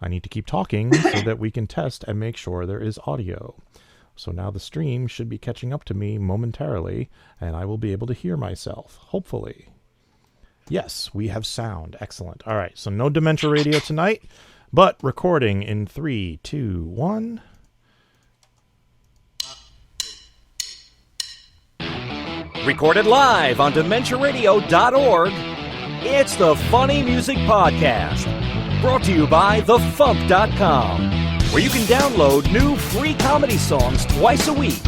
I need to keep talking so that we can test and make sure there is audio. So now the stream should be catching up to me momentarily, and I will be able to hear myself, hopefully. Yes, we have sound. Excellent. All right, so no Dementia Radio tonight, but recording in 3, 2, 1. Recorded live on DementiaRadio.org, it's the Funny Music Podcast, brought to you by FuMP.com, where you can download new free comedy songs twice a week.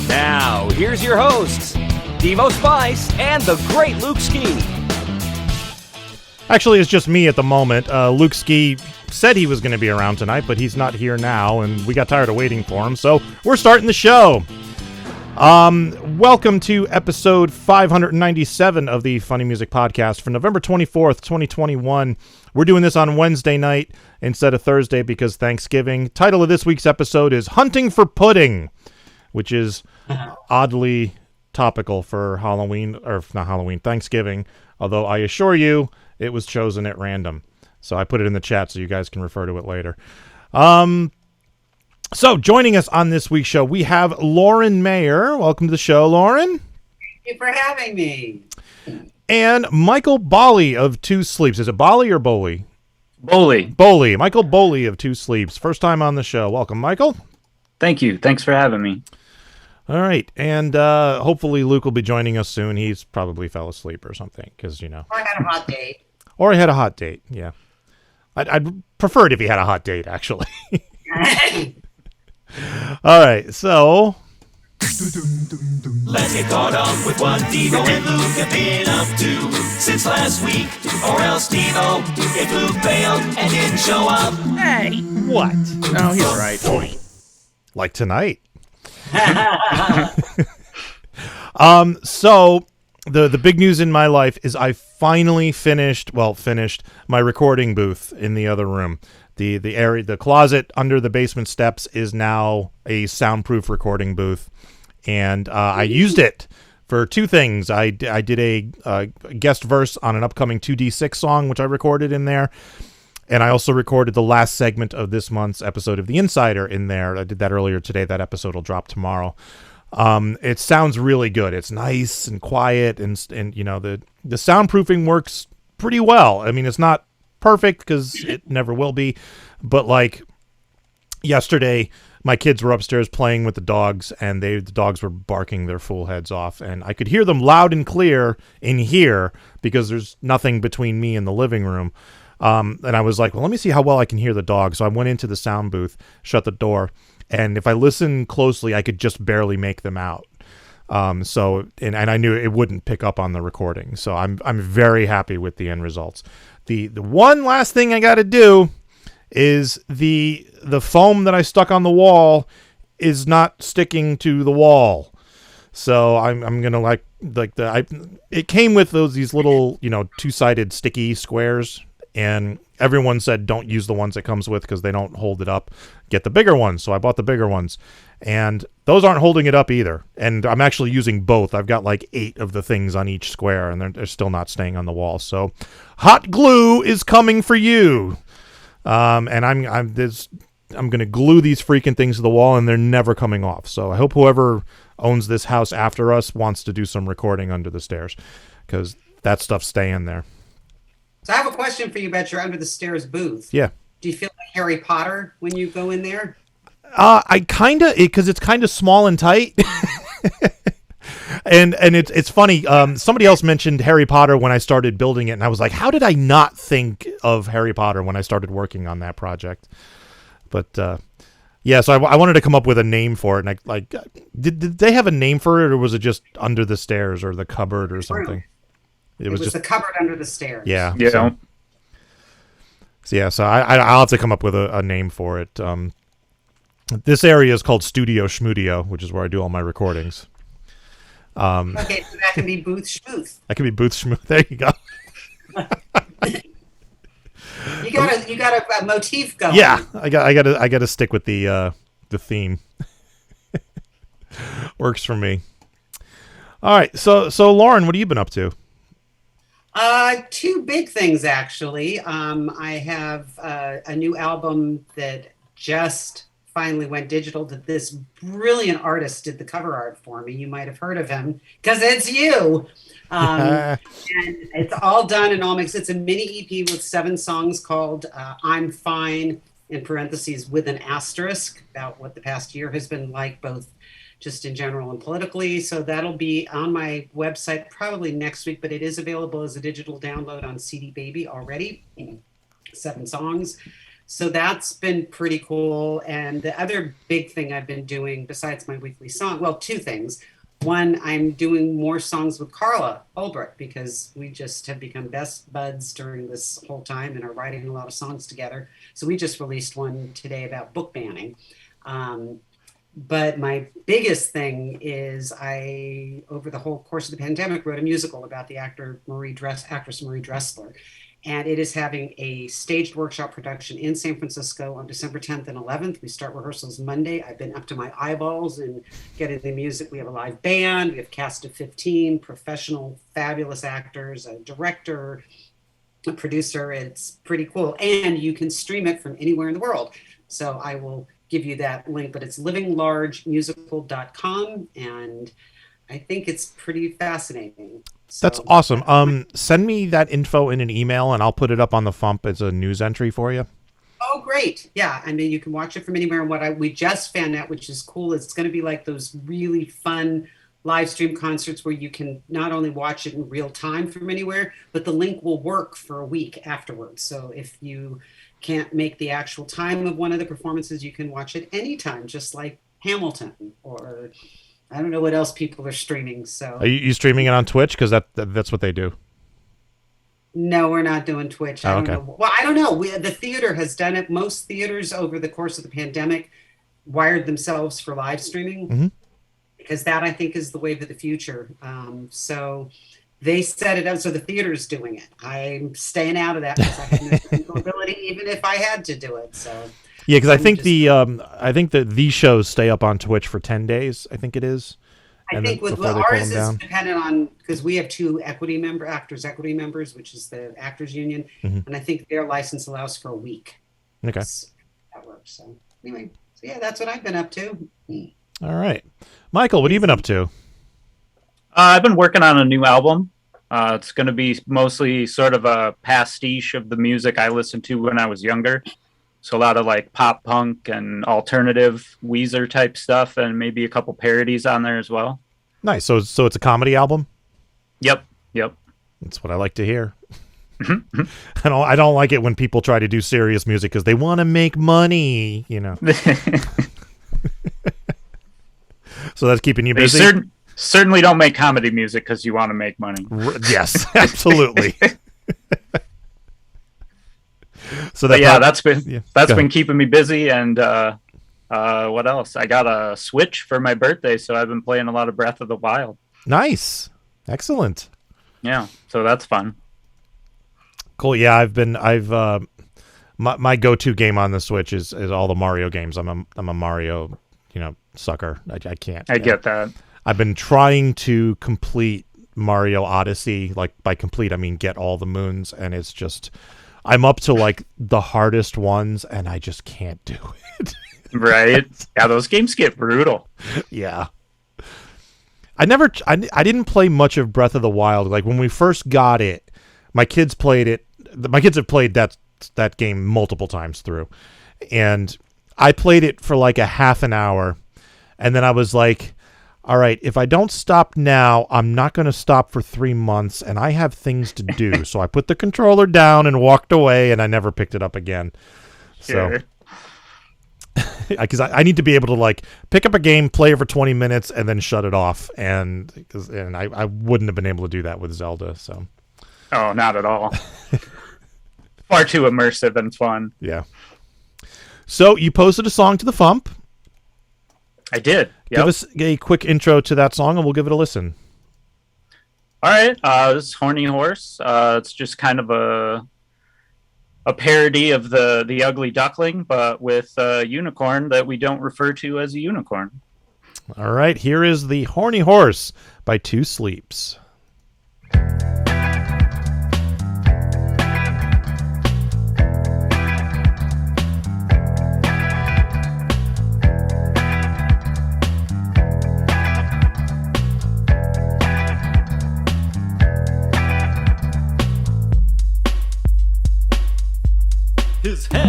Now, here's your hosts, Devo Spice and the great Luke Ski. Actually, it's just me at the moment. Luke Ski said he was going to be around tonight, but he's not here now, and we got tired of waiting for him, so we're starting the show. Welcome to episode 597 of the Funny Music Podcast for November 24th, 2021. We're doing this on Wednesday night instead of Thursday because Thanksgiving. Title of this week's episode is Hunting for Pudding, which is oddly topical for Halloween, or not Halloween, Thanksgiving, although I assure you it was chosen at random. So I put it in the chat so you guys can refer to it later. So, joining us on this week's show, we have Lauren Mayer. Welcome to the show, Lauren. Thank you for having me. And Michael Bolly of Two Sleeps. Is it Bolly or Bolly? Bolly. Michael Bolly of Two Sleeps. First time on the show. Welcome, Michael. Thank you. Thanks for having me. All right. And hopefully Luke will be joining us soon. He's probably fell asleep or something because, you know. Or I had a hot date. Or he had a hot date, yeah. I'd prefer it if he had a hot date, actually. All right, so let's get caught up with what Devo and Luke have been up to since last week. Or else Devo, if Luke failed and didn't show up. Hey, what? Oh, he's right. Like tonight. So the big news in my life is I finally finished my recording booth in the other room. The closet under the basement steps is now a soundproof recording booth, and I used it for two things. I did a guest verse on an upcoming 2D6 song, which I recorded in there, and I also recorded the last segment of this month's episode of The Insider in there. I did that earlier today. That episode will drop tomorrow. It sounds really good. It's nice and quiet, and you know the soundproofing works pretty well. I mean, it's not perfect because it never will be, but like yesterday my kids were upstairs playing with the dogs, and the dogs were barking their fool heads off, and I could hear them loud and clear in here because there's nothing between me and the living room. And I was like, well, let me see how well I can hear the dogs. So I went into the sound booth, shut the door, and if I listened closely I could just barely make them out. So I knew it wouldn't pick up on the recording, so I'm very happy with the end results. The one last thing I got to do is the foam that I stuck on the wall is not sticking to the wall. So I'm gonna it came with these little, you know, two-sided sticky squares, and everyone said don't use the ones it comes with because they don't hold it up. Get the bigger ones. So I bought the bigger ones, and those aren't holding it up either. And I'm actually using both. I've got like 8 of the things on each square, and they're still not staying on the wall. So hot glue is coming for you. And I'm going to glue these freaking things to the wall, and they're never coming off. So I hope whoever owns this house after us wants to do some recording under the stairs, because that stuff's staying there. So I have a question for you about your under the stairs booth. Yeah. Do you feel like Harry Potter when you go in there? I kind of, because it's kind of small and tight. and it's funny. Somebody else mentioned Harry Potter when I started building it, and I was like, how did I not think of Harry Potter when I started working on that project? But yeah, so I wanted to come up with a name for it, and did they have a name for it, or was it just under the stairs or the cupboard or something? It was just the cupboard under the stairs. Yeah. So I'll have to come up with a name for it. This area is called Studio Schmudio, which is where I do all my recordings. Okay, so that can be Booth Schmuth. That can be Booth Schmuth. There you go. You got a motif going. Yeah, I got to stick with the theme. Works for me. All right, so Lauren, what have you been up to? Two big things, actually. I have a new album that just finally went digital. That this brilliant artist did the cover art for me. You might have heard of him because it's you. And it's all done and all mixed. It's a mini EP with 7 songs called I'm Fine, in parentheses, with an asterisk, about what the past year has been like, both just in general and politically. So that'll be on my website probably next week, but it is available as a digital download on CD Baby already. 7 songs. So that's been pretty cool. And the other big thing I've been doing besides my weekly song, well, 2 things. One, I'm doing more songs with Carla Ulbrich because we just have become best buds during this whole time and are writing a lot of songs together. So we just released one today about book banning. But my biggest thing is I, over the whole course of the pandemic, wrote a musical about the actress Marie Dressler. And it is having a staged workshop production in San Francisco on December 10th and 11th. We start rehearsals Monday. I've been up to my eyeballs in getting the music. We have a live band. We have a cast of 15 professional, fabulous actors, a director, a producer. It's pretty cool. And you can stream it from anywhere in the world. So I will give you that link, but it's livinglargemusical.com. And I think it's pretty fascinating. So, that's awesome. Send me that info in an email and I'll put it up on the FuMP as a news entry for you. Oh, great. Yeah. I mean, you can watch it from anywhere. And we just found out, which is cool, it's going to be like those really fun live stream concerts where you can not only watch it in real time from anywhere, but the link will work for a week afterwards. So if you can't make the actual time of one of the performances, you can watch it anytime, just like Hamilton, or I don't know what else people are streaming. So are you streaming it on Twitch? Because that's what they do. No, we're not doing Twitch. I don't know. Well, I don't know. The theater has done it. Most theaters over the course of the pandemic wired themselves for live streaming because that, I think, is the wave of the future. So they set it up. So the theater's doing it. I'm staying out of that because I have no ability, even if I had to do it. So yeah, because I think these shows stay up on Twitch for 10 days. I think it is. I think with ours is dependent on, because we have 2 actors equity members, which is the actors union, and I think their license allows for a week. Okay, that works. So anyway, yeah, that's what I've been up to. All right, Michael, what have you been up to? I've been working on a new album. It's going to be mostly sort of a pastiche of the music I listened to when I was younger. So a lot of like pop punk and alternative Weezer type stuff, and maybe a couple parodies on there as well. Nice. So it's a comedy album? Yep. That's what I like to hear. I don't like it when people try to do serious music because they want to make money, you know. So that's keeping you busy? They certainly don't make comedy music because you want to make money. Yes, absolutely. So that's been keeping me busy. And what else? I got a Switch for my birthday, so I've been playing a lot of Breath of the Wild. Nice, excellent. Yeah, so that's fun. Cool. Yeah, my go-to game on the Switch is all the Mario games. I'm a Mario, sucker. I can't. I get that. I've been trying to complete Mario Odyssey. Like by complete, I mean get all the moons, and it's just. I'm up to like the hardest ones and I just can't do it. Right. Yeah, those games get brutal. Yeah. I didn't play much of Breath of the Wild. Like when we first got it, my kids played it. My kids have played that game multiple times through. And I played it for like a half an hour. And then I was like, all right, if I don't stop now, I'm not going to stop for 3 months, and I have things to do. So I put the controller down and walked away, and I never picked it up again. Sure. So, because I need to be able to like pick up a game, play it for 20 minutes, and then shut it off. And I wouldn't have been able to do that with Zelda. So. Oh, not at all. Far too immersive and fun. Yeah. So you posted a song to the FuMP. I did. Yep. Give us a quick intro to that song, and we'll give it a listen. All right. This is Horny Horse. It's just kind of a parody of the Ugly Duckling, but with a unicorn that we don't refer to as a unicorn. All right. Here is the Horny Horse by Two Sleeps.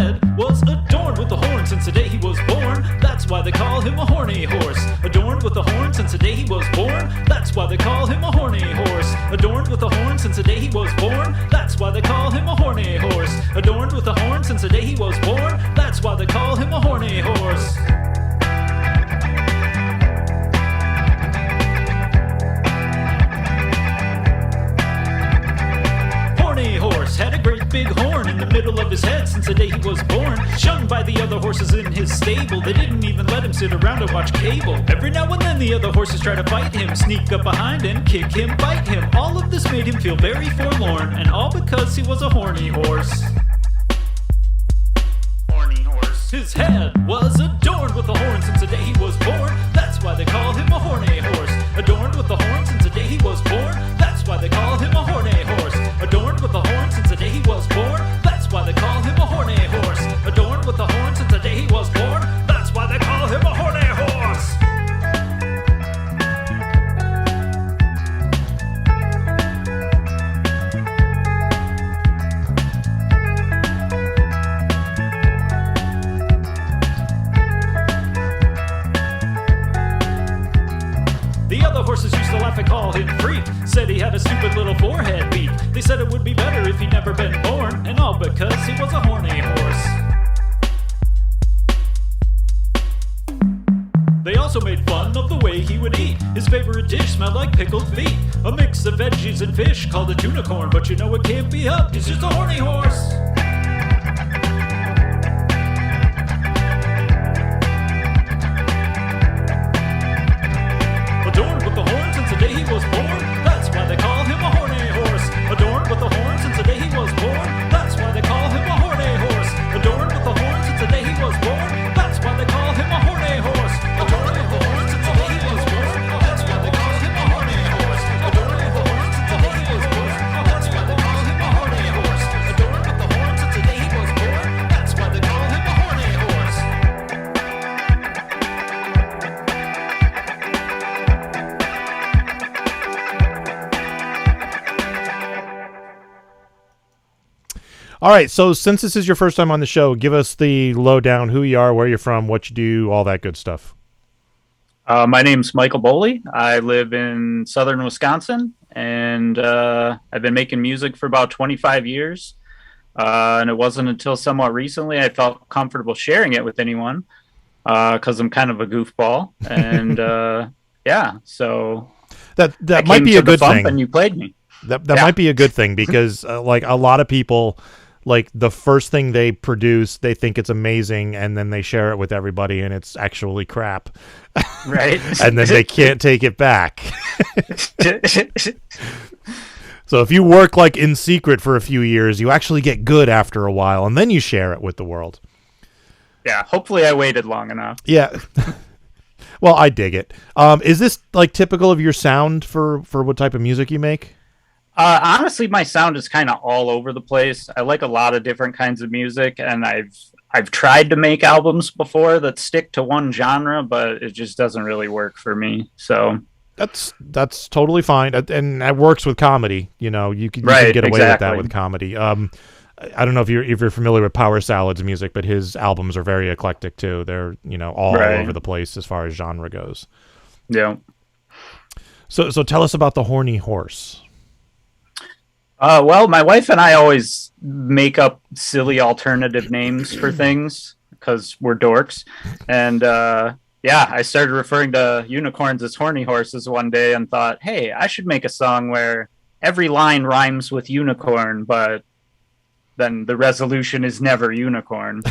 head was adorned with a horn since the day he was born. That's why they call him a horny horse. Adorned with a horn since the day he was born. That's why they call him a horny horse. Adorned with a horn since the day he was born. That's why they call him a horny horse. Adorned with a horn since the day he was born. That's why they call him a horny horse. Horny horse had a great big horn in the middle of his head since the day he was born. Shunned by the other horses in his stable, they didn't even let him sit around and watch cable. Every now and then the other horses try to fight him, sneak up behind him, kick him, bite him. All of this made him feel very forlorn, and all because he was a horny horse. Horny horse. His head was adorned with a horn since the day he was born. That's why they call him a horny horse. Adorned with a horn since the day he was born. That's why they call him a horny horse. Adorned with a horn since the day he was born. That's why they call him a horny horse. Adorned with a horn since the day he was born. That's why they call him a horny horse. The other horses used to laugh and call him freak. Said he had a stupid little forehead beat. They said it would be better if he'd never been born, and all because he was a horny horse. They also made fun of the way he would eat. His favorite dish smelled like pickled feet. A mix of veggies and fish called a tunicorn, but you know it can't be up, he's just a horny horse. Adorned with the horn since the day he was born. That's why they call him a horny horse. Adorned with the horn since the day he was born. That's why they call him a horny horse. Adorned with the horn since the day he was born. That's why they call him a horny horse. Adorned with the horn since the day he was born. That's why they call him a horny horse. Adorned with the horn since the day he was born. That's why they call him a horny horse. Adorned with the horn since the day he was born. That's why they call him a horny horse. All right, so since this is your first time on the show, give us the lowdown, who you are, where you're from, what you do, all that good stuff. My name's Michael Bolly. I live in southern Wisconsin, and I've been making music for about 25 years. And it wasn't until somewhat recently I felt comfortable sharing it with anyone, because I'm kind of a goofball. And yeah, so that might be a good thing. And you played me. That might be a good thing because like a lot of people, like the first thing they produce, they think it's amazing, and then they share it with everybody, and it's actually crap. Right. And then they can't take it back. So if you work like in secret for a few years, you actually get good after a while, and then you share it with the world. Yeah, hopefully I waited long enough. Yeah. Well, I dig it. Is this like typical of your sound for what type of music you make? Honestly, my sound is kind of all over the place. I like a lot of different kinds of music, and I've tried to make albums before that stick to one genre, but it just doesn't really work for me. So that's totally fine, and that works with comedy. You know, you can get away with that with comedy. I don't know if you're familiar with Power Salad's music, but his albums are very eclectic too. They're all over the place as far as genre goes. Yeah. So tell us about the Horny Horse. Well, my wife and I always make up silly alternative names for things because we're dorks. And I started referring to unicorns as horny horses one day and thought, hey, I should make a song where every line rhymes with unicorn, but then the resolution is never unicorn.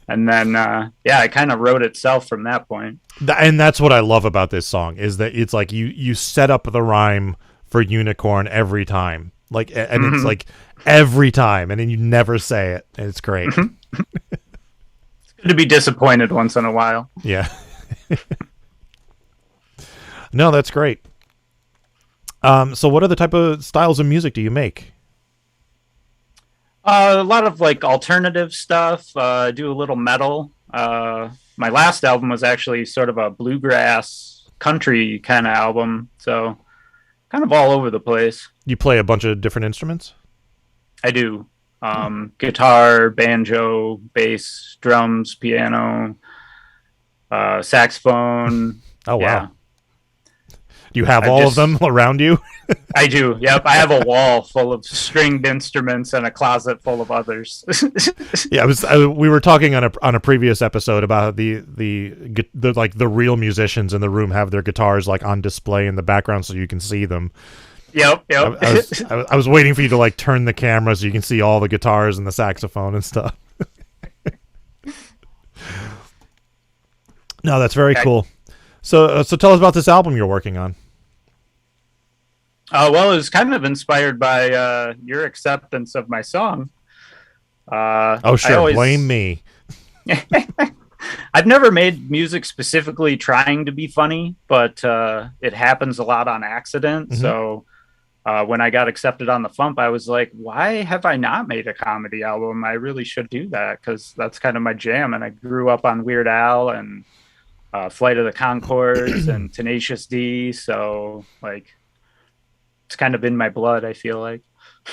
And then, it kind of wrote itself from that point. And that's what I love about this song is that it's like you set up the rhyme for unicorn every time. Like, and it's like every time, and then you never say it. And it's great. It's good to be disappointed once in a while. Yeah. No, that's great. So what other type of styles of music do you make? A lot of like alternative stuff. I do a little metal. My last album was actually sort of a bluegrass country kind of album. So kind of all over the place. You play a bunch of different instruments? I do. Guitar, banjo, bass, drums, piano, saxophone. Oh, wow. Yeah. Do you have all of them around you? I do. Yep. I have a wall full of stringed instruments and a closet full of others. Yeah, we were talking on a previous episode about the like the real musicians in the room have their guitars like on display in the background so you can see them. Yep. I was waiting for you to like turn the camera so you can see all the guitars and the saxophone and stuff. No, that's very cool. So tell us about this album you're working on. Well, it was kind of inspired by your acceptance of my song. Oh, sure. Blame me. I've never made music specifically trying to be funny, but it happens a lot on accident. Mm-hmm. So when I got accepted on the FuMP, I was like, why have I not made a comedy album? I really should do that because that's kind of my jam. And I grew up on Weird Al and Flight of the Conchords and Tenacious D. So, like, it's kind of in my blood, I feel like.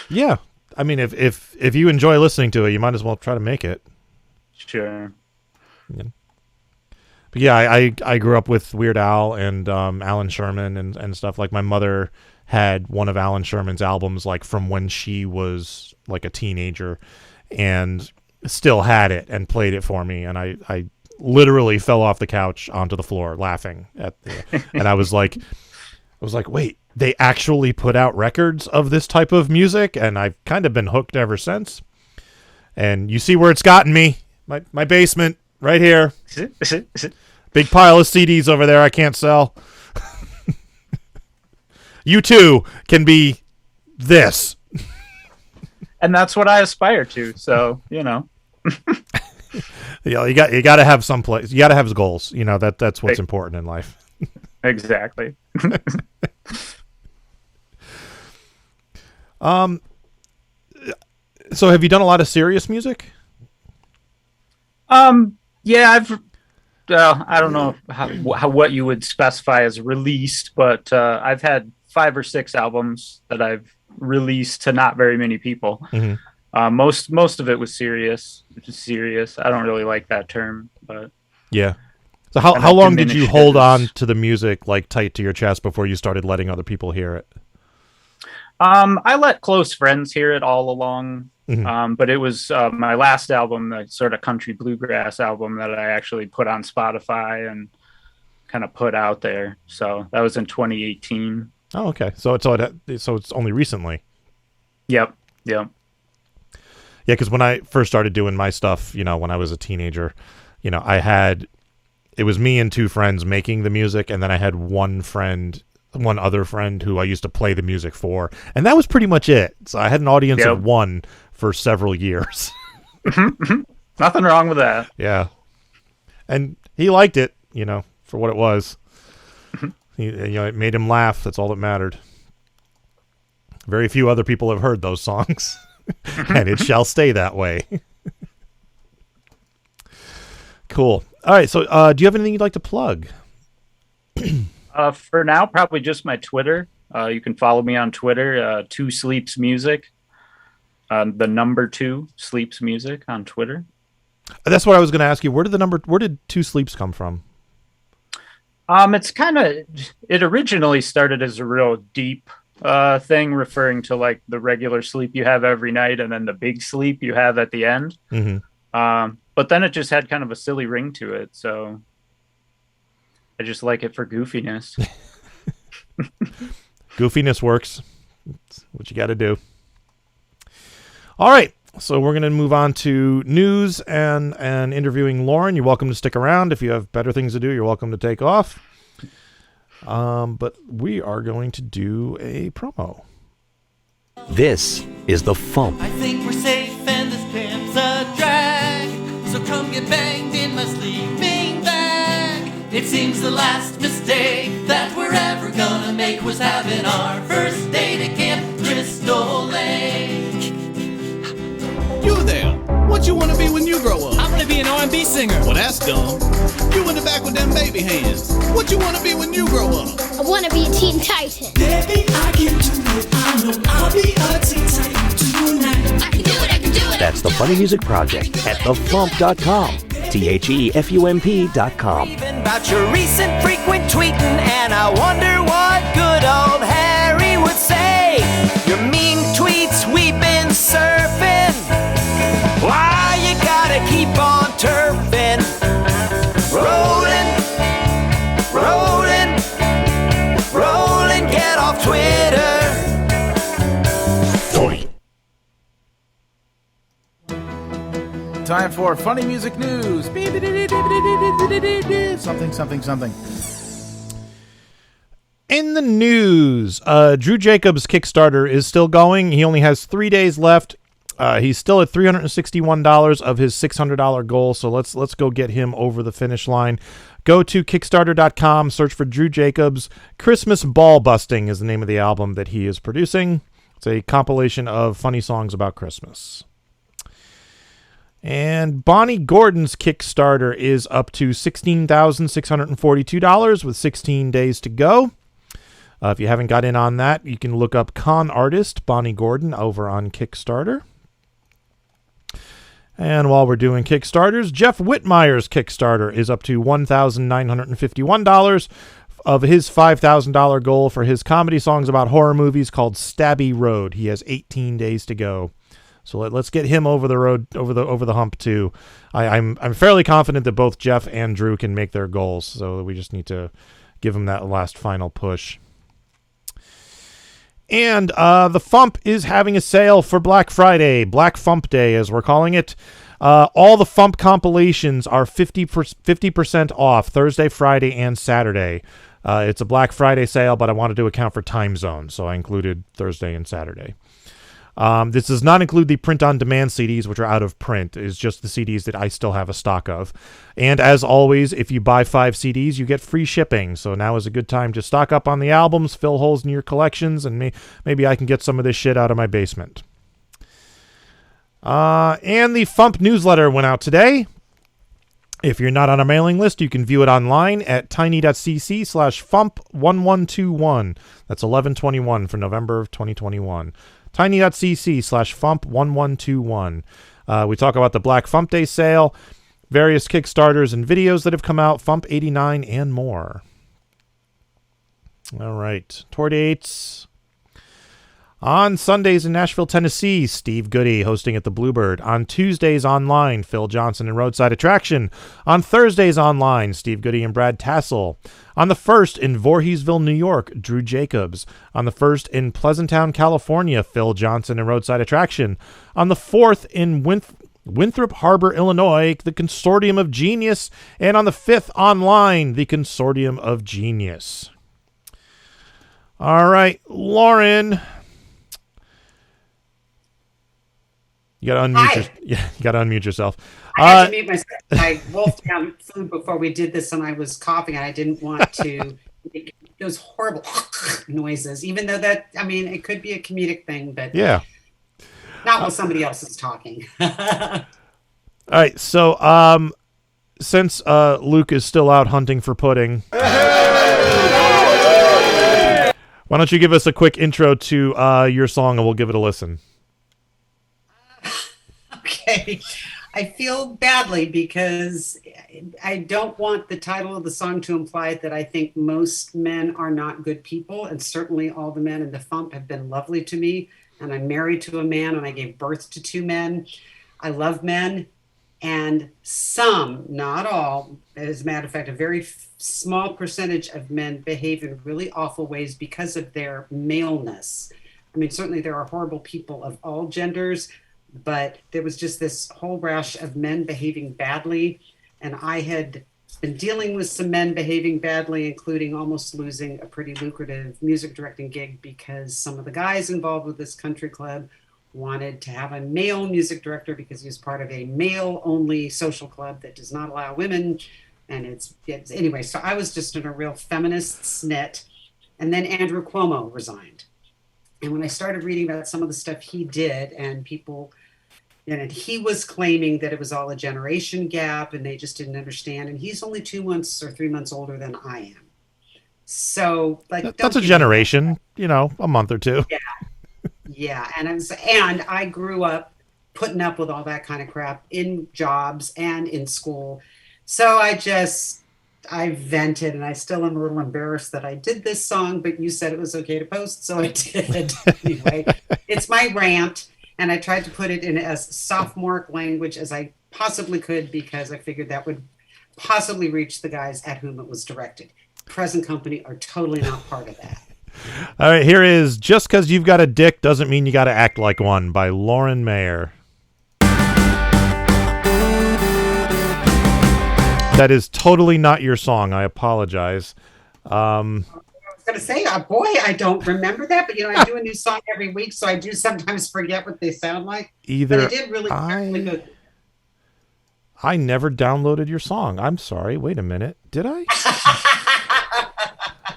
Yeah. I mean, if you enjoy listening to it, you might as well try to make it. Sure. Yeah. But yeah, I grew up with Weird Al and Alan Sherman and stuff. Like, my mother had one of Alan Sherman's albums, like, from when she was, like, a teenager, and still had it and played it for me. And I literally fell off the couch onto the floor laughing and I was like, wait, they actually put out records of this type of music, and I've kind of been hooked ever since. And you see where it's gotten me. My basement right here. Big pile of CDs over there I can't sell. You too can be this. And that's what I aspire to, so, you know. Yeah, you got to have some place. You got to have goals. You know, that's what's important in life. Exactly. So have you done a lot of serious music? Yeah, I don't know how what you would specify as released, but I've had 5 or 6 albums that I've released to not very many people. Mm-hmm. Most of it was serious. I don't really like that term, but yeah. So how long did you hold on to the music like tight to your chest before you started letting other people hear it? I let close friends hear it all along. Mm-hmm. But it was my last album, the sort of country bluegrass album that I actually put on Spotify and kind of put out there. So that was in 2018. Oh, okay. So it's only recently. Yep. Yeah, because when I first started doing my stuff, you know, when I was a teenager, you know, it was me and 2 friends making the music, and then I had one other friend who I used to play the music for, and that was pretty much it. So I had an audience of 1 for several years. Nothing wrong with that. Yeah. And he liked it, you know, for what it was. It made him laugh. That's all that mattered. Very few other people have heard those songs, and it shall stay that way. Cool. All right. So, do you have anything you'd like to plug? For now, probably just my Twitter. You can follow me on Twitter, 2 Sleeps Music. The number 2 Sleeps Music on Twitter. That's what I was going to ask you. Where did 2 Sleeps come from? It originally started as a real deep thing, referring to like the regular sleep you have every night and then the big sleep you have at the end. Mm-hmm. But then it just had kind of a silly ring to it, so I just like it for goofiness. Goofiness works. That's what you got to do. All right, so we're going to move on to news and interviewing Lauren. You're welcome to stick around. If you have better things to do, you're welcome to take off. But we are going to do a promo. This is the FuMP. I think we're safe and this pimp's a drag. So come get banged in my sleeping bag. It seems the last mistake that we're ever gonna make was having our first date at Camp Crystal Lake. You there, what you wanna be when you grow up? I'm gonna be an R&B singer. Well, that's dumb. You in the back with them baby hands. What you wanna be when you grow up? I wanna be a Teen Titan. Baby, I can do it. I know I'll be a Teen Titan tonight. I can do it, I can do That's the Funny Music Project at thefump.com. THEFUMP.com. About your recent frequent tweeting, and I wonder what good old Harry would say. Your mean tweets we've been surfing. Why you gotta keep on turfing? Rolling, rolling, rolling, get off Twitter. Time for funny music news. Something, something, something. In the news, Drew Jacobs' Kickstarter is still going. He only has 3 days left. He's still at $361 of his $600 goal, so let's go get him over the finish line. Go to Kickstarter.com, search for Drew Jacobs. Christmas Ball Busting is the name of the album that he is producing. It's a compilation of funny songs about Christmas. And Bonnie Gordon's Kickstarter is up to $16,642 with 16 days to go. If you haven't got in on that, you can look up Con Artist Bonnie Gordon over on Kickstarter. And while we're doing Kickstarters, Jeff Whitmire's Kickstarter is up to $1,951 of his $5,000 goal for his comedy songs about horror movies called Stabby Road. He has 18 days to go. So let's get him over the road, over the hump too. I'm fairly confident that both Jeff and Drew can make their goals. So we just need to give them that last final push. And the FuMP is having a sale for Black Friday, Black FuMPDay as we're calling it. All the FuMP compilations are 50% off Thursday, Friday, and Saturday. It's a Black Friday sale, but I wanted to account for time zone, so I included Thursday and Saturday. This does not include the print-on-demand CDs, which are out of print. It's just the CDs that I still have a stock of. And as always, if you buy 5 CDs, you get free shipping. So now is a good time to stock up on the albums, fill holes in your collections, and maybe I can get some of this shit out of my basement. And the FuMP newsletter went out today. If you're not on a mailing list, you can view it online at tiny.cc/FuMP1121. That's 1121 for November of 2021. tiny.cc/FuMP1121. We talk about the Black FuMPDay sale, various Kickstarters and videos that have come out, FuMP89, and more. All right. Tour dates. On Sundays in Nashville, Tennessee, Steve Goody hosting at the Bluebird. On Tuesdays online, Phil Johnson and Roadside Attraction. On Thursdays online, Steve Goody and Brad Tassel. On the 1st in Voorheesville, New York, Drew Jacobs. On the 1st in Pleasantown, California, Phil Johnson and Roadside Attraction. On the 4th in Winthrop Harbor, Illinois, the Consortium of Genius. And on the 5th online, the Consortium of Genius. All right, Lauren. You gotta unmute yourself. I had to mute myself. I wolfed down food before we did this, and I was coughing, and I didn't want to make those horrible noises. Even though it could be a comedic thing, but yeah, not while somebody else is talking. All right, so since Luke is still out hunting for pudding, why don't you give us a quick intro to your song, and we'll give it a listen. Okay, I feel badly because I don't want the title of the song to imply that I think most men are not good people, and certainly all the men in the FuMP have been lovely to me, and I'm married to a man, and I gave birth to 2 men. I love men, and some, not all, as a matter of fact, a very small percentage of men behave in really awful ways because of their maleness. I mean, certainly there are horrible people of all genders, but there was just this whole rash of men behaving badly. And I had been dealing with some men behaving badly, including almost losing a pretty lucrative music directing gig because some of the guys involved with this country club wanted to have a male music director because he was part of a male-only social club that does not allow women. And it's anyway, so I was just in a real feminist snit. And then Andrew Cuomo resigned. And when I started reading about some of the stuff he did, and people, and he was claiming that it was all a generation gap and they just didn't understand. And he's only 2 months or 3 months older than I am. So, that's a generation, a month or two. Yeah. Yeah. And I grew up putting up with all that kind of crap in jobs and in school. So I vented, and I still am a little embarrassed that I did this song, but you said it was okay to post, so I did. Anyway, it's my rant, and I tried to put it in as sophomoric language as I possibly could, because I figured that would possibly reach the guys at whom it was directed. Present company are totally not part of that. All right, here is Just Because You've Got a Dick Doesn't Mean You Got to Act Like One by Lauren Mayer. That is totally not your song. I apologize. I was going to say, boy, I don't remember that, but I do a new song every week, so I do sometimes forget what they sound like. But I did really good. I never downloaded your song. I'm sorry. Wait a minute. Did I?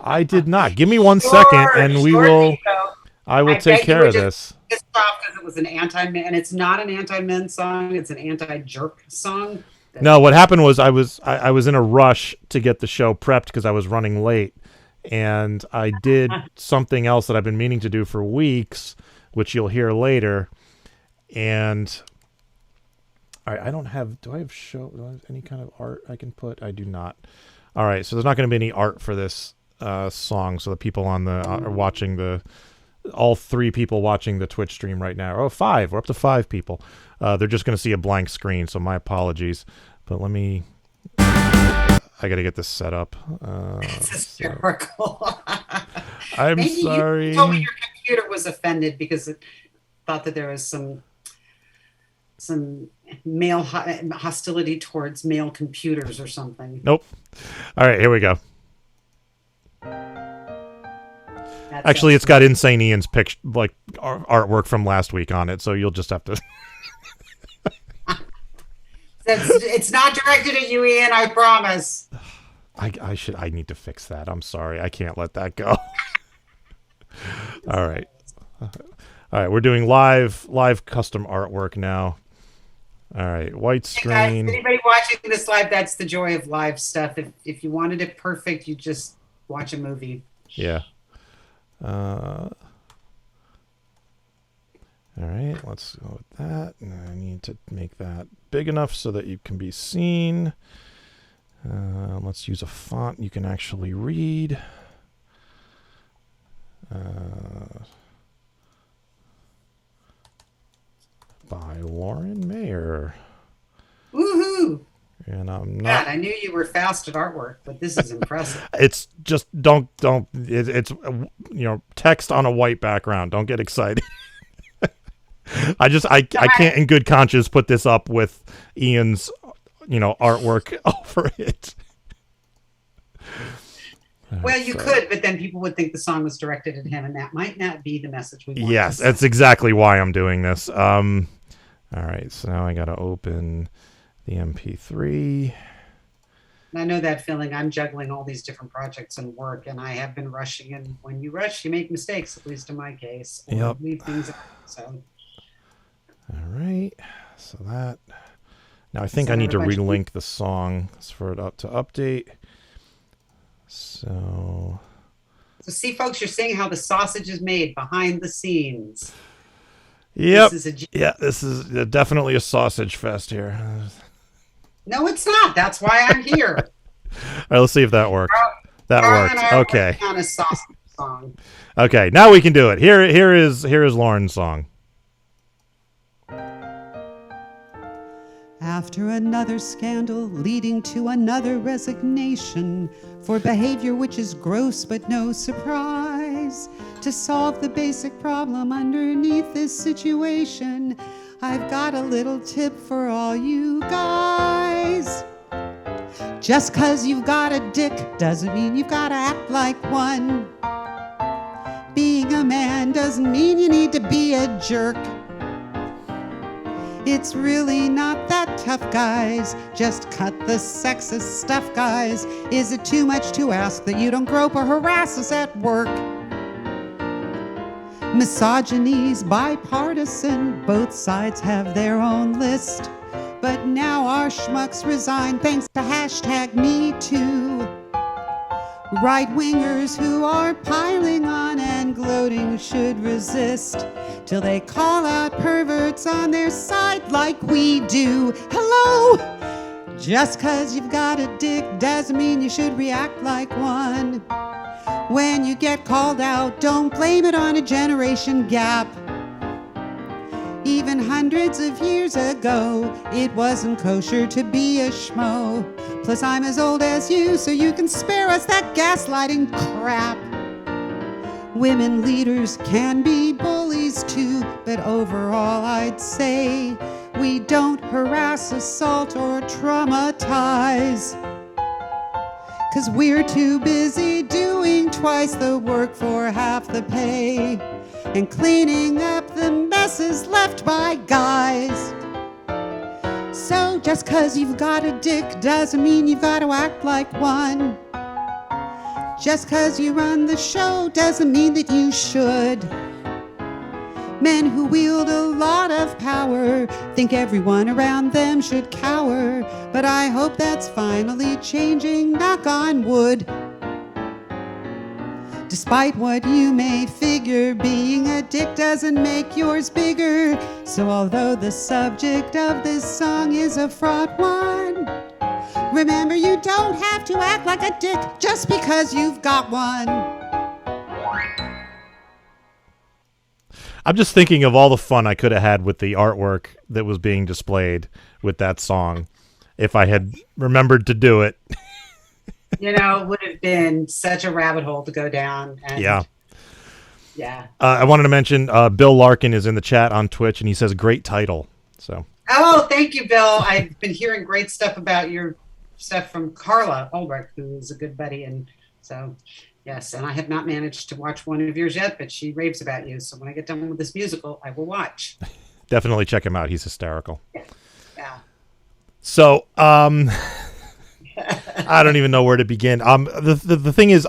I did not. Give me 1 second, and I will take care of this. Pissed off because it was an anti-men, and it's not an anti-men song. It's an anti-jerk song. No, what happened was I was in a rush to get the show prepped because I was running late, and I did something else that I've been meaning to do for weeks, which you'll hear later. And all right, do I have any kind of art I can put? I do not. All right, so there's not going to be any art for this song, so the people on the are watching all 3 people watching the Twitch stream right now. 5. We're up to 5 people. They're just going to see a blank screen, so my apologies. But I got to get this set up. It's hysterical. I'm Maybe sorry. You told me your computer was offended because it thought that there was some male hostility towards male computers or something. Nope. All right, here we go. Actually, it's got Insane Ian's picture, like artwork from last week on it, so you'll just have to. It's not directed at you, Ian. I promise. I need to fix that. I'm sorry. I can't let that go. All right. We're doing live custom artwork now. All right, white screen. Hey guys, anybody watching this live? That's the joy of live stuff. If you wanted it perfect, you just watch a movie. Yeah. All right, let's go with that. And I need to make that big enough so that you can be seen. Let's use a font you can actually read. By Lauren Mayer. Woohoo! And I'm not. God, I knew you were fast at artwork, but this is impressive. It's just it's text on a white background. Don't get excited. I can't in good conscience put this up with Ian's artwork over it. Well, you could, but then people would think the song was directed at him, and that might not be the message we want. Yes, that's exactly why I'm doing this. All right, so now I got to open the MP3. I know that feeling. I'm juggling all these different projects and work, and I have been rushing. And when you rush, you make mistakes. At least in my case, or yep. leave things out. So. All right, so that. Now I think I need to relink the song for it to update. So see, folks, you're seeing how the sausage is made behind the scenes. Yep. This is definitely a sausage fest here. No, it's not. That's why I'm here. All right, let's see if that works. That worked. Okay. On a sausage song. Okay, now we can do it. Here is Lauren's song. After another scandal leading to another resignation for behavior which is gross but no surprise, to solve the basic problem underneath this situation, I've got a little tip for all you guys. Just 'cause you've got a dick doesn't mean you've got to act like one. Being a man doesn't mean you need to be a jerk. It's really not that tough, guys. Just cut the sexist stuff, guys. Is it too much to ask that you don't grope or harass us at work? Misogyny's bipartisan. Both sides have their own list. But now our schmucks resign thanks to #MeToo. Right-wingers who are piling on and gloating should resist till they call out perverts on their side like we do. Hello! Just 'cause you've got a dick doesn't mean you should react like one. When you get called out, don't blame it on a generation gap. Even hundreds of years ago, it wasn't kosher to be a schmo. Plus, I'm as old as you, so you can spare us that gaslighting crap. Women leaders can be bullies too, but overall I'd say we don't harass, assault, or traumatize. 'Cause we're too busy doing twice the work for half the pay and cleaning up the messes left by guys. So just 'cause you've got a dick doesn't mean you've got to act like one. Just 'cause you run the show doesn't mean that you should. Men who wield a lot of power think everyone around them should cower, but I hope that's finally changing, knock on wood. Despite what you may figure, being a dick doesn't make yours bigger. So although the subject of this song is a fraught one, remember you don't have to act like a dick just because you've got one. I'm just thinking of all the fun I could have had with the artwork that was being displayed with that song if I had remembered to do it. You know, it would have been such a rabbit hole to go down. And Yeah. Yeah. I wanted to mention Bill Larkin is in the chat on Twitch, and he says, great title. So. Oh, thank you, Bill. I've been hearing great stuff about your stuff from Carla Ulbrich, who is a good buddy. And so, yes, and I have not managed to watch one of yours yet, but she raves about you. So when I get done with this musical, I will watch. Definitely check him out. He's hysterical. Yeah. So, I don't even know where to begin. The thing is,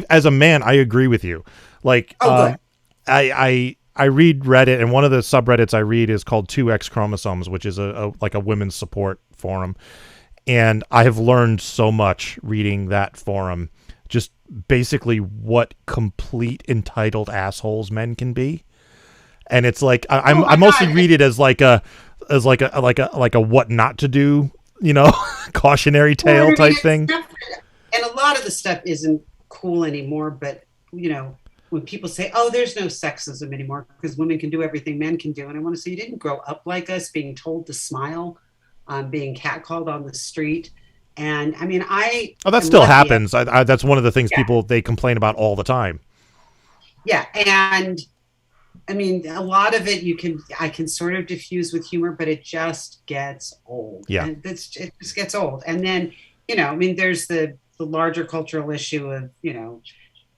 as a man, I agree with you. Like, I read Reddit, and one of the subreddits I read is called 2X Chromosomes, which is a women's support forum. And I have learned so much reading that forum, just basically what complete entitled assholes men can be. And it's like I mostly read it as like a what not to do, you know, cautionary tale type thing. And a lot of the stuff isn't cool anymore, but you know, when people say, oh, there's no sexism anymore because women can do everything men can do. And I want to say, you didn't grow up like us, being told to smile, being catcalled on the street. And I mean, that still happens. That's one of the things they complain about all the time. Yeah. And I mean, a lot of it I can sort of diffuse with humor, but it just gets old. Yeah. And it just gets old. And then, you know, I mean, there's the larger cultural issue of, you know,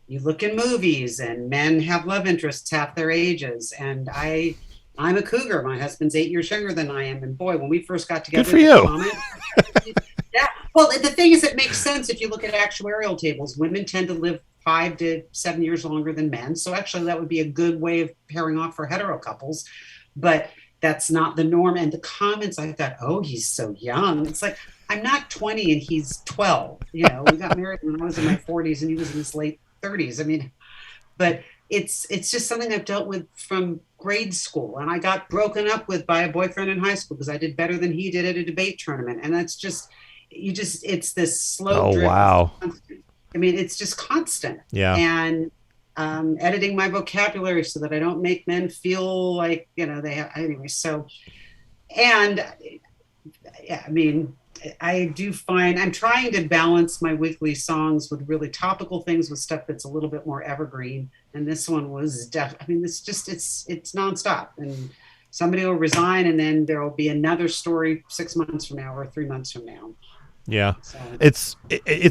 you look in movies and men have love interests half their ages. And I'm a cougar. My husband's 8 years younger than I am. And boy, when we first got together. Good for you. Yeah. Well, the thing is, it makes sense if you look at actuarial tables. Women tend to live 5 to 7 years longer than men. So actually that would be a good way of pairing off for hetero couples. But that's not the norm. And the comments, I thought, oh, he's so young. It's like, I'm not 20 and he's 12. You know, we got married when I was in my 40s and he was in his late 30s. I mean, but it's just something I've dealt with from grade school. And I got broken up with by a boyfriend in high school because I did better than he did at a debate tournament. And that's just, it's this slow drip. Wow. I mean, it's just constant. Yeah. And editing my vocabulary so that I don't make men feel like, you know, they have, anyway. So, and yeah, I mean, I do find I'm trying to balance my weekly songs with really topical things with stuff that's a little bit more evergreen. And this one was I mean, it's nonstop. And somebody will resign and then there will be another story 6 months from now or 3 months from now. Yeah. So, it's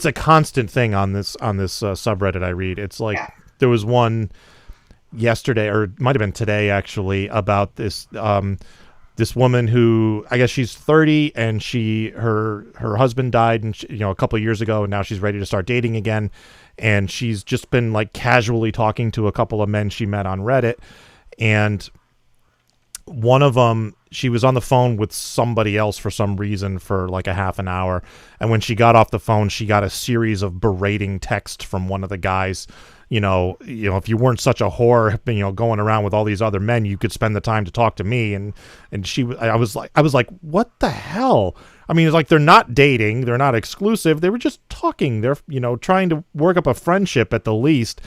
a constant thing on this subreddit I read. It's like there was one yesterday, or it might have been today actually, about this this woman who, I guess she's 30 and her husband died and a couple of years ago, and now she's ready to start dating again, and she's just been like casually talking to a couple of men she met on Reddit, and one of them, she was on the phone with somebody else for some reason for like a half an hour, and when she got off the phone, she got a series of berating texts from one of the guys, if you weren't such a whore, going around with all these other men, you could spend the time to talk to me. And I was like, what the hell? I mean, it's like they're not dating, they're not exclusive, they were just talking. They're trying to work up a friendship at the least.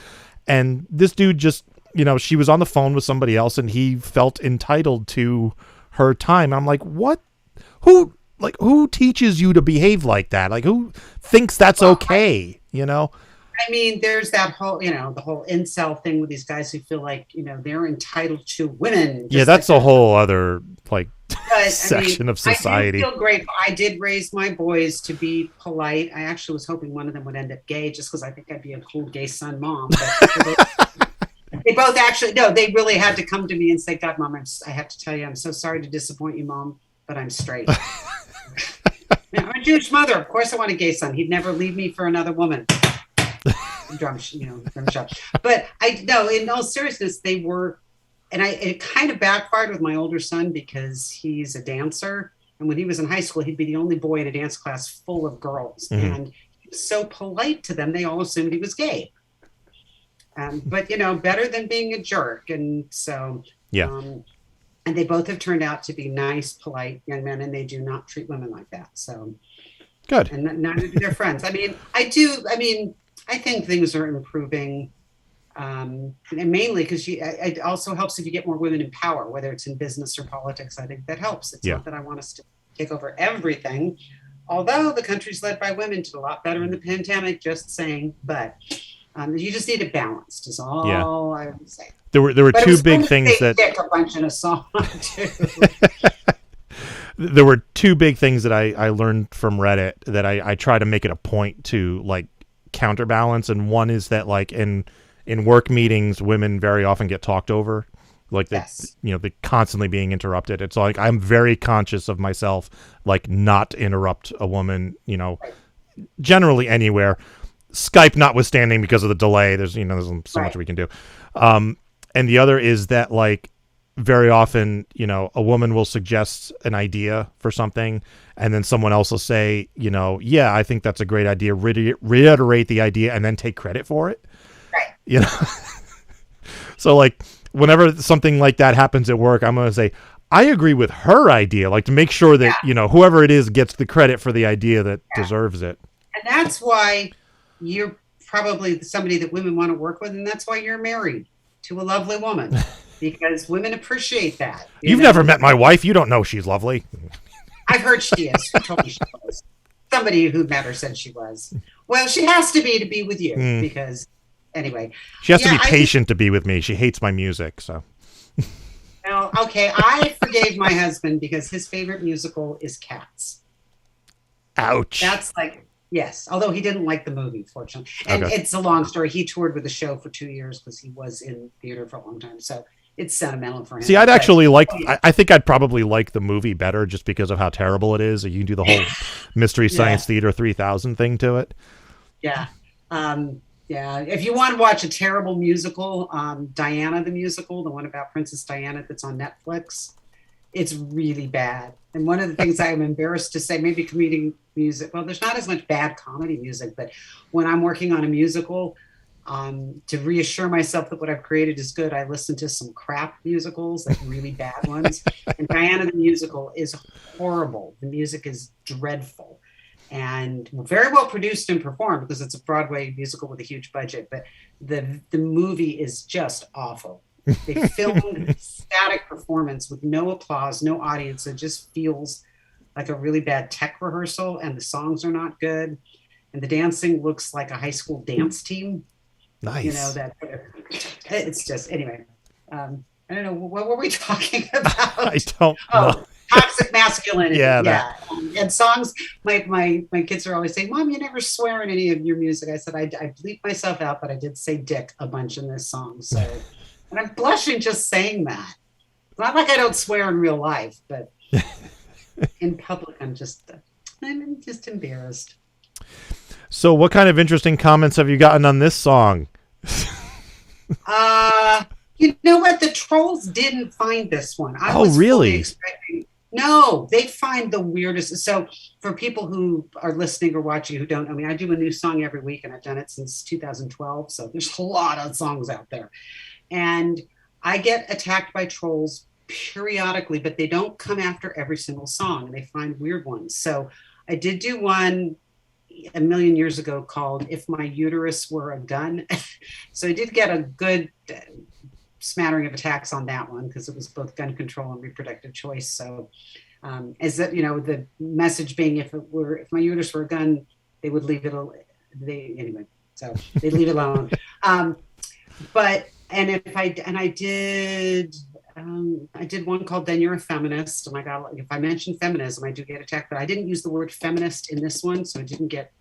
And this dude just, she was on the phone with somebody else, and he felt entitled to her time. I'm like, what? Who teaches you to behave like that? Like, who thinks that's okay? I mean, there's that whole, the whole incel thing with these guys who feel like, they're entitled to women. Yeah, that's a whole other section of society. I feel grateful. I did raise my boys to be polite. I actually was hoping one of them would end up gay, just because I think I'd be a cool gay son mom. But they both actually, no, they really had to come to me and say, God, Mom, I have to tell you, I'm so sorry to disappoint you, Mom, but I'm straight. I'm a Jewish mother. Of course I want a gay son. He'd never leave me for another woman. Drum shop. But in all seriousness, they were, and it kind of backfired with my older son because he's a dancer. And when he was in high school, he'd be the only boy in a dance class full of girls. Mm-hmm. And he was so polite to them, they all assumed he was gay. But, better than being a jerk. And so, and they both have turned out to be nice, polite young men, and they do not treat women like that. So good. And neither do their friends. I mean, I think things are improving, and mainly because it also helps if you get more women in power, whether it's in business or politics. I think that helps. It's not that I want us to take over everything, although the country's led by women did a lot better in the pandemic, just saying. But you just need it balanced is all I would say. There were two big things that a bunch in a song too. There were two big things that I learned from Reddit that I try to make it a point to counterbalance, and one is that in work meetings, women very often get talked over, they're constantly being interrupted. It's like I'm very conscious of myself, not interrupt a woman, generally anywhere, Skype notwithstanding, because of the delay. There's so much we can do. And the other is that very often, a woman will suggest an idea for something, and then someone else will say, yeah, I think that's a great idea, reiterate the idea, and then take credit for it. Right. So whenever something like that happens at work, I'm going to say, I agree with her idea, to make sure that, whoever it is gets the credit for the idea that deserves it. And that's why you're probably somebody that women want to work with, and that's why you're married to a lovely woman. Because women appreciate that. You've never met my wife. You don't know she's lovely. I've heard she is. Who told me she was? Somebody who met her said she was. Well, she has to be with you because, anyway. She has to be patient to be with me. She hates my music, so. Well, okay. I forgave my husband because his favorite musical is Cats. Ouch. That's yes. Although he didn't like the movie, fortunately. And it's a long story. He toured with the show for 2 years because he was in theater for a long time. So it's sentimental for him. See, I'd actually I think I'd probably like the movie better just because of how terrible it is. You can do the whole Mystery Science Theater 3000 thing to it. Yeah. If you want to watch a terrible musical, Diana the musical, the one about Princess Diana that's on Netflix, it's really bad. And one of the things I'm embarrassed to say, maybe comedic music, well, there's not as much bad comedy music, but when I'm working on a musical, to reassure myself that what I've created is good, I listen to some crap musicals, really bad ones. And Diana the musical is horrible. The music is dreadful and very well produced and performed because it's a Broadway musical with a huge budget, but the movie is just awful. They filmed static performance with no applause, no audience. It just feels like a really bad tech rehearsal, and the songs are not good, and the dancing looks like a high school dance team. Nice. It's just, anyway. I don't know, what were we talking about? I don't know. Toxic masculinity. Yeah. And songs. My kids are always saying, Mom, you never swear in any of your music. I said I bleep myself out, but I did say dick a bunch in this song. So. And I'm blushing just saying that. It's not like I don't swear in real life, but in public, I'm just embarrassed. So what kind of interesting comments have you gotten on this song? You know what? The trolls didn't find this one. I was really? No, they find the weirdest. So for people who are listening or watching who don't know me, I do a new song every week, and I've done it since 2012. So there's a lot of songs out there. And I get attacked by trolls periodically, but they don't come after every single song, and they find weird ones. So I did do one a million years ago called If My Uterus Were a Gun. So I did get a good smattering of attacks on that one because it was both gun control and reproductive choice. So as that, the message being if my uterus were a gun, they would leave it anyway. So they leave it alone. But I did one called Then You're a Feminist, and if I mention feminism, I do get attacked, but I didn't use the word feminist in this one, so I didn't get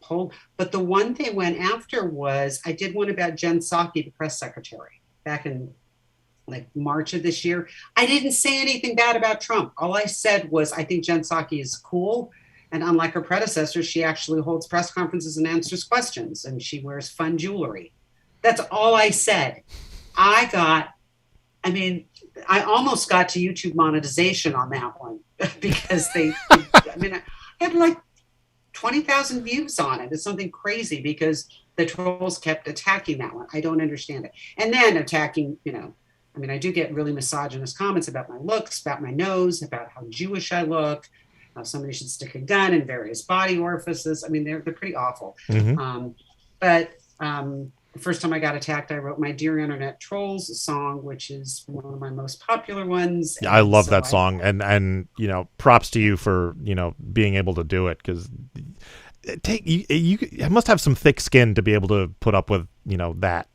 pulled. But the one they went after was, I did one about Jen Psaki, the press secretary, back in like March of this year. I didn't say anything bad about Trump. All I said was, I think Jen Psaki is cool. And unlike her predecessor, she actually holds press conferences and answers questions, and she wears fun jewelry. That's all I said. I almost got to YouTube monetization on that one because I had like 20,000 views on it. It's something crazy because the trolls kept attacking that one. I don't understand it. And then attacking, I do get really misogynist comments about my looks, about my nose, about how Jewish I look, how somebody should stick a gun in various body orifices. They're pretty awful. Mm-hmm. The first time I got attacked, I wrote my Dear Internet Trolls song, which is one of my most popular ones. Yeah, I love that song. And props to you for, being able to do it, because you must have some thick skin to be able to put up with, that.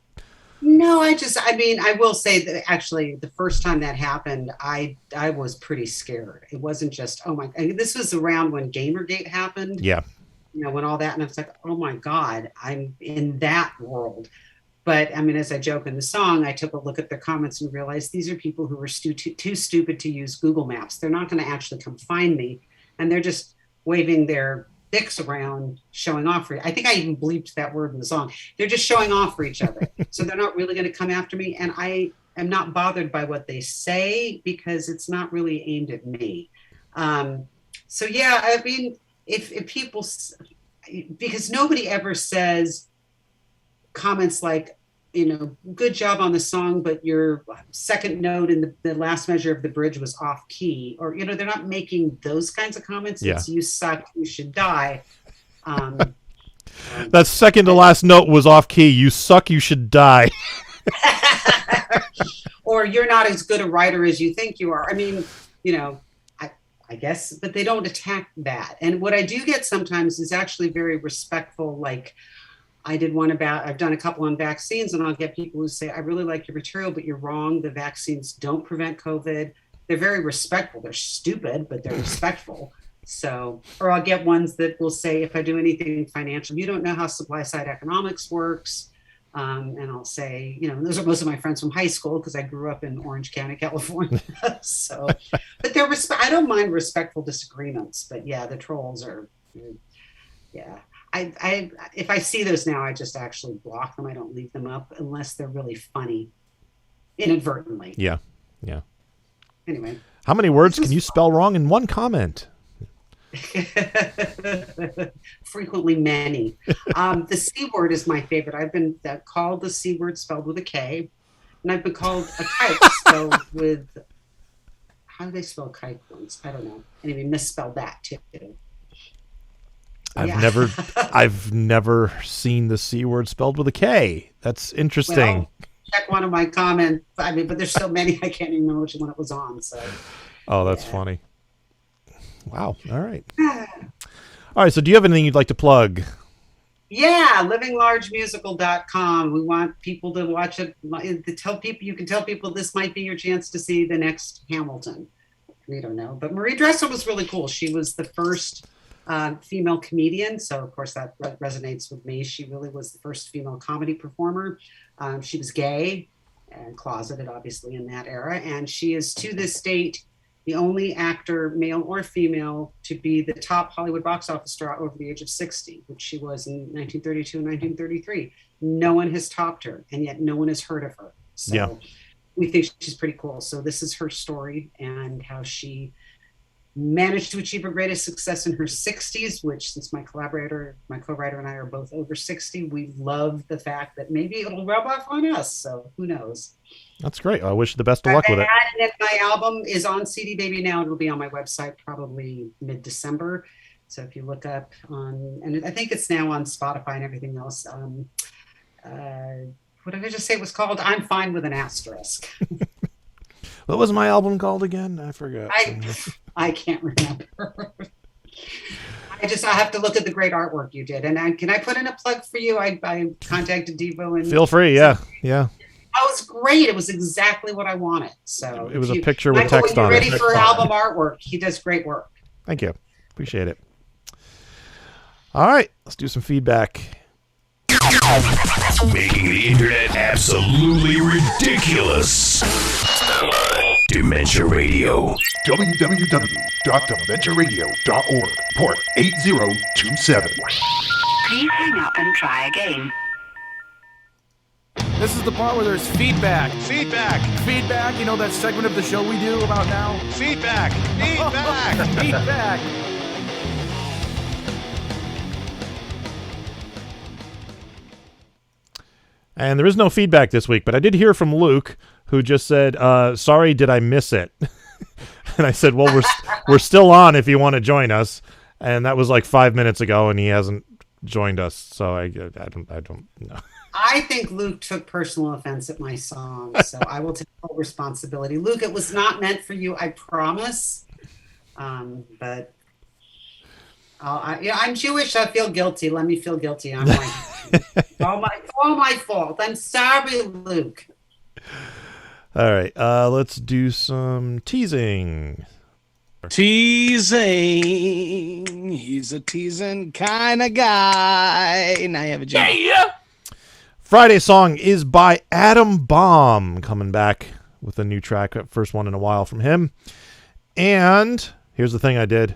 No, I will say that actually the first time that happened, I was pretty scared. It wasn't just, this was around when Gamergate happened. Yeah. When all that, and I was like, oh my God, I'm in that world. But as I joke in the song, I took a look at their comments and realized these are people who are too stupid to use Google Maps. They're not going to actually come find me. And they're just waving their dicks around, showing off. I think I even bleeped that word in the song. They're just showing off for each other. So they're not really going to come after me. And I am not bothered by what they say because it's not really aimed at me. So yeah, if people, because nobody ever says comments like, good job on the song, but your second note in the last measure of the bridge was off key, or, they're not making those kinds of comments. Yeah. It's you suck, you should die. That second to last note was off key. You suck, you should die. Or you're not as good a writer as you think you are. I guess, but they don't attack that. And what I do get sometimes is actually very respectful. Like I've done a couple on vaccines, and I'll get people who say, I really like your material, but you're wrong. The vaccines don't prevent COVID. They're very respectful. They're stupid, but they're respectful. So, or I'll get ones that will say, if I do anything financial, you don't know how supply side economics works. And I'll say, those are most of my friends from high school because I grew up in Orange County, California. So, but I don't mind respectful disagreements. But yeah, the trolls are, yeah. If I see those now, I just actually block them. I don't leave them up unless they're really funny, inadvertently. Yeah. Anyway, how many words can you spell wrong in one comment? Frequently many. The C word is my favorite. I've been called the C word spelled with a K, and I've been called a kite spelled with, how do they spell kite once? I don't know. Anyway, misspelled that too. I've never seen the C word spelled with a K. That's interesting. Well, check one of my comments. But there's so many I can't even remember which one it was on. So. Oh, that's funny. Wow. All right. So do you have anything you'd like to plug? Yeah, livinglargemusical.com. We want people to watch it. You can tell people this might be your chance to see the next Hamilton. We don't know. But Marie Dressler was really cool. She was the first female comedian. So, of course, that resonates with me. She really was the first female comedy performer. She was gay and closeted, obviously, in that era. And she is, to this date, the only actor, male or female, to be the top Hollywood box office star over the age of 60, which she was in 1932 and 1933. No one has topped her, and yet no one has heard of her. So we think she's pretty cool. So this is her story and how she managed to achieve her greatest success in her 60s, which, since my co-writer and I are both over 60, we love the fact that maybe it'll rub off on us. So who knows? That's great. I wish you the best of luck with it. And my album is on CD Baby now. It'll be on my website probably mid-December. So if you look up on, and I think it's now on Spotify and everything else. What did I just say it was called? I'm Fine with an Asterisk. What was my album called again? I forgot. I can't remember. I have to look at the great artwork you did. And can I put in a plug for you? I contacted Devo and feel free. Yeah. That was great. It was exactly what I wanted. So it was a picture with text on it. When you're ready for album artwork, he does great work. Thank you. Appreciate it. All right, let's do some feedback. Making the internet absolutely ridiculous. Dementia Radio. www.dementiaradio.org. Port 8027. Please hang up and try again. This is the part where there's feedback. Feedback. Feedback, you know that segment of the show we do about now? Feedback. Feedback. Feedback. And there is no feedback this week, but I did hear from Luke, who just said, sorry, did I miss it? And I said, well, we're still on if you want to join us. And that was like 5 minutes ago, and he hasn't joined us. So I don't know. I think Luke took personal offense at my song, so I will take full responsibility. Luke, it was not meant for you, I promise. But I'm Jewish. I feel guilty. Let me feel guilty. I'm like, all my fault. I'm sorry, Luke. All right, let's do some teasing. Teasing. He's a teasing kind of guy. Now you have a job. Yeah. Friday's song is by Adam Bomb, coming back with a new track, first one in a while from him. And here's the thing I did.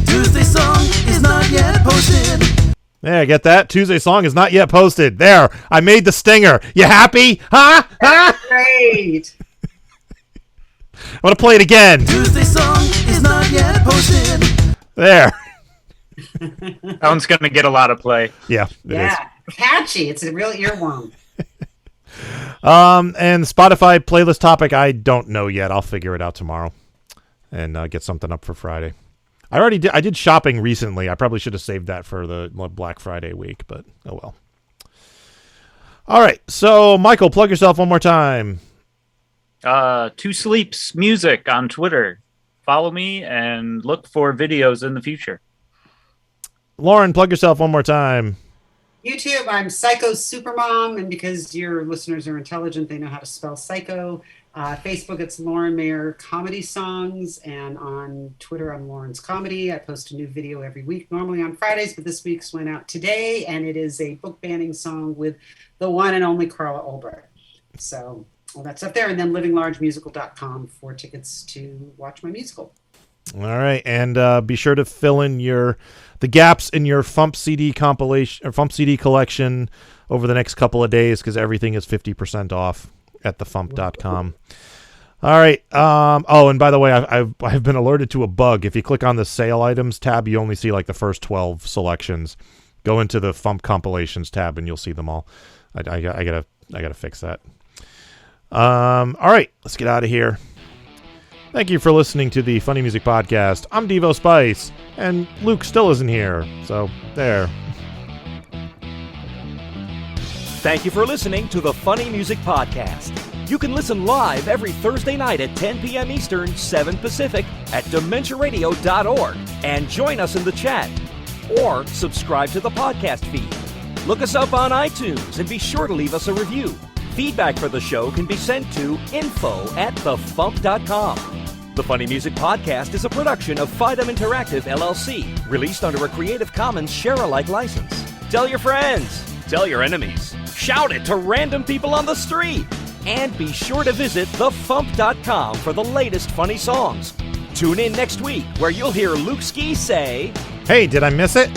Tuesday song is not yet posted. Yeah, get that? Tuesday song is not yet posted. There, I made the stinger. You happy? Huh? Great. I'm going to play it again. Tuesday song is not yet posted. There. That one's going to get a lot of play. Yeah, it is. Catchy. It's a real earworm. And Spotify playlist topic, I don't know yet. I'll figure it out tomorrow and get something up for Friday. I did shopping recently. I probably should have saved that for the Black Friday week, but oh well. All right, so Michael, plug yourself one more time. Two Sleeps Music on Twitter. Follow me and look for videos in the future. Lauren, plug yourself one more time. YouTube, I'm Psycho Supermom, and because your listeners are intelligent, they know how to spell psycho. Facebook, it's Lauren Mayer Comedy Songs, and on Twitter, I'm Lauren's Comedy. I post a new video every week, normally on Fridays, but this week's went out today, and it is a book banning song with the one and only Carla Ulbrich. So all that's up there, and then livinglargemusical.com for tickets to watch my musical. All right, and be sure to fill in the gaps in your FuMP CD compilation or FuMP CD collection over the next couple of days, because everything is 50% off at thefump.com. All right. Oh, and by the way, I've been alerted to a bug. If you click on the sale items tab, you only see like the first 12 selections. Go into the FuMP compilations tab, and you'll see them all. I gotta fix that. All right, let's get out of here. Thank you for listening to the Funny Music Podcast. I'm Devo Spice, and Luke still isn't here, so there. Thank you for listening to the Funny Music Podcast. You can listen live every Thursday night at 10 p.m. Eastern, 7 Pacific at DementiaRadio.org and join us in the chat. Or subscribe to the podcast feed. Look us up on iTunes and be sure to leave us a review. Feedback for the show can be sent to info@thefump.com. The Funny Music Podcast is a production of Fidem Interactive, LLC, released under a Creative Commons share-alike license. Tell your friends. Tell your enemies. Shout it to random people on the street. And be sure to visit thefump.com for the latest funny songs. Tune in next week where you'll hear Luke Ski say, "Hey, did I miss it?"